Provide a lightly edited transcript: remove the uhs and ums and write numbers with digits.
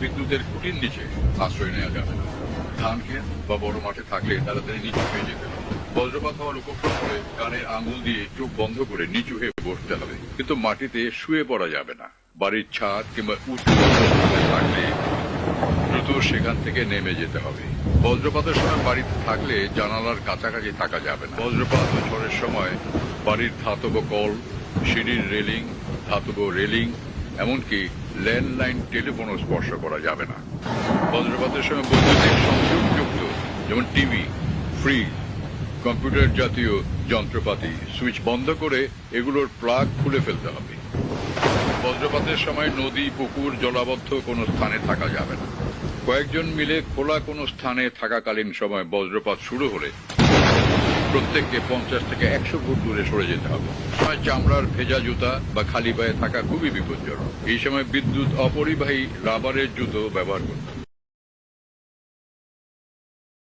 বিদ্যুতের খুঁটির নিচে আশ্রয় নেওয়া যাবে না। ধান ক্ষেত বা বড় মাঠে থাকলে তাড়াতাড়ি নিচু হয়ে যেতে হবে। বজ্রপাত হওয়ার উপক্রম হলে কানের আঙুল দিয়ে চোখ বন্ধ করে নিচু হয়ে বসতে হবে, কিন্তু মাটিতে শুয়ে পড়া যাবে না। বাড়ির ছাদ কিংবা উঁচু থাকলে দ্রুত সেখান থেকে নেমে যেতে হবে। বজ্রপাতের সময় বাড়িতে থাকলে জানালার কাছাকাছি থাকা যাবে না। বজ্রপাত ও ঝড়ের সময় বাড়ির ধাতব কল, সিঁড়ির রেলিং, ধাতব রেলিং, এমনকি ল্যান্ডলাইন টেলিফোনও স্পর্শ করা যাবে না। বজ্রপাতের সময় বৈদ্যুতিক সংযোগযুক্ত যেমন টিভি, ফ্রিজ, কম্পিউটার জাতীয় যন্ত্রপাতি সুইচ বন্ধ করে এগুলোর প্লাগ খুলে ফেলতে হবে। বজ্রপাতের সময় নদী, পুকুর, জলাবদ্ধ কোনো স্থানে থাকা যাবে না। কয়েকজন মিলে খোলা কোনো স্থানে থাকাকালীন সময় বজ্রপাত শুরু হলে প্রত্যেককে 50 থেকে 100 ফুট দূরে সরে যেতে হবে। সময় চামড়ার ভেজা জুতা বা খালি পায়ে থাকা খুবই বিপজ্জনক। এই সময় বিদ্যুৎ অপরিবাহী রাবারের জুতো ব্যবহার করতে হবে।